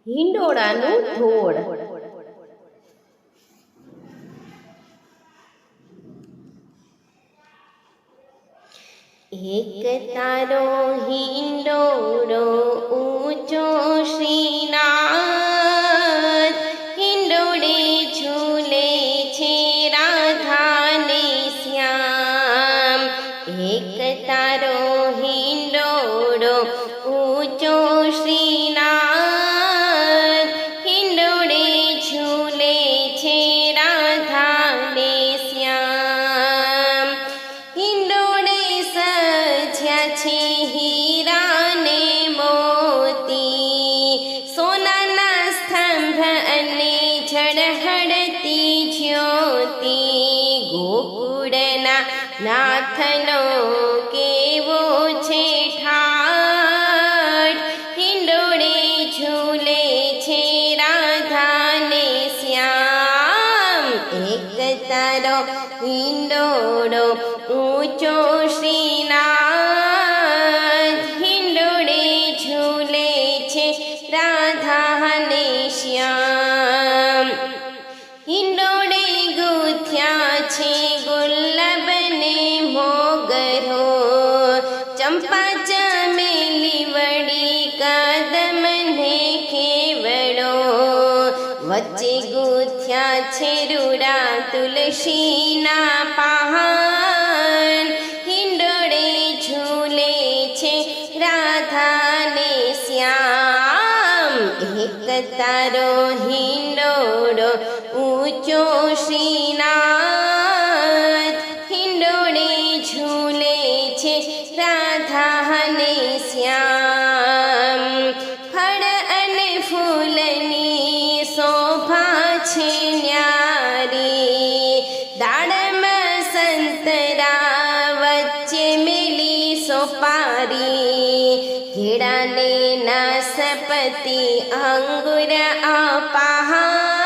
હિંડોળાનું ધોળ. એક તારો હિંડોળો ઊંચો શ્રીનાથ, હિંડોળે ઝૂલે છે રાધા ને શ્યામ. એક તારો હિંડોળો ઊંચો શ્રીનાથ, હિંડોળે ઝૂલે છે રાધા ને શ્યામ. હિંડોળે સજ્યા છે હીરા ને મોતી, સોનાના સ્તંભ અને ઝળહળતી જ્યોતિ. ગોકુળના નાથનો કેવો છે ઠાઠ, હિંડોળે ઝૂલે છે રાધા ને શ્યામ. એક તારો હિંડોળો ઊંચો શ્રીનાથ, હિંડોળે ઝૂલે છે રાધા ને શ્યામ. હિંડોળે ગૂંથ્યા છે ગુલાબ ને મોગરો, ચંપા ચમેલી વળી કદમ ને કેવડો. વચ્ચે ગૂંથ્યા છે રૂડા તુલસીના પાન, હિંડોળે ઝૂલે છે રાધા ને શ્યામ. એક તારો હિંડોળો ઊંચો શ્રીનાથ, હિંડોળે ઝૂલે છે રાધા ને શ્યામ. ફળ અને ફૂલની શોભા છે ન્યારી, દાડમાં સંતરા વચ્ચે મેલી સોપારી. કેળાને નાસપતિ અંગુર અપાર,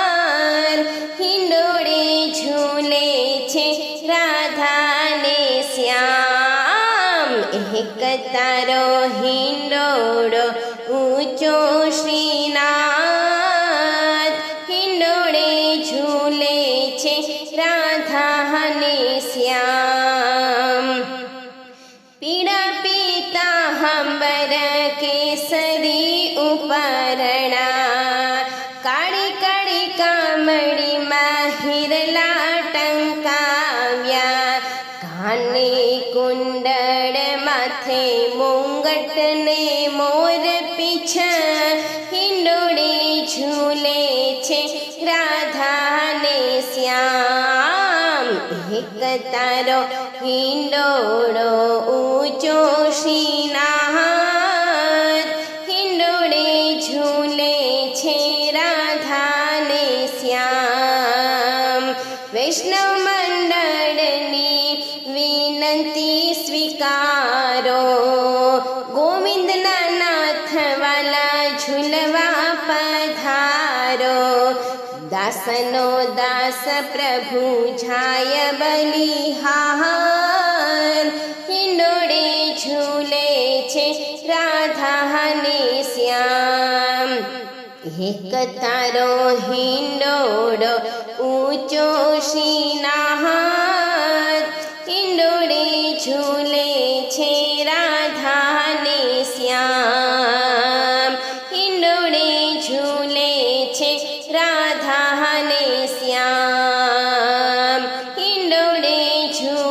હિંડોળે ઝૂલે છે રાધા ને શ્યામ. એક તારો હિંડોળો ઊંચો શ્રીનાથ, હિંડોળે ઝૂલે છે રાધા ને શ્યામ. પીળા પીતાંબર કેસરી ઉપરણા, કાળી કાળી કામળીમાં હિરલા ટંકાવ્યા. કાને કુંડળ માથે મુંગટ ને મોર પીછ, હિંડોળે ઝૂલે છે રાધા ને શ્યામ. એક તારો હિંડોળો ઊંચો શ્રીનાથ, હિંડોળે ઝૂલે છે રાધા ને શ્યામ. વૈષ્ણવ મંડળની વિનંતી સ્વીકારો, ગોવિંદના નાથ વાલા ઝૂલવા પધારો. દાસનો દાસ પ્રભુ જાય બલિહાર, હિંડોળે ઝૂલે છે રાધા ને શ્યામ. એક તારો હિંડોળો ઊંચો શ્રીનાથ, હિંડોળે ઝૂલે છે રાધા ને શ્યામ. હિંડોળે ઝૂલે છે રાધા ને શ્યામ, હિંડોળે ઝૂલે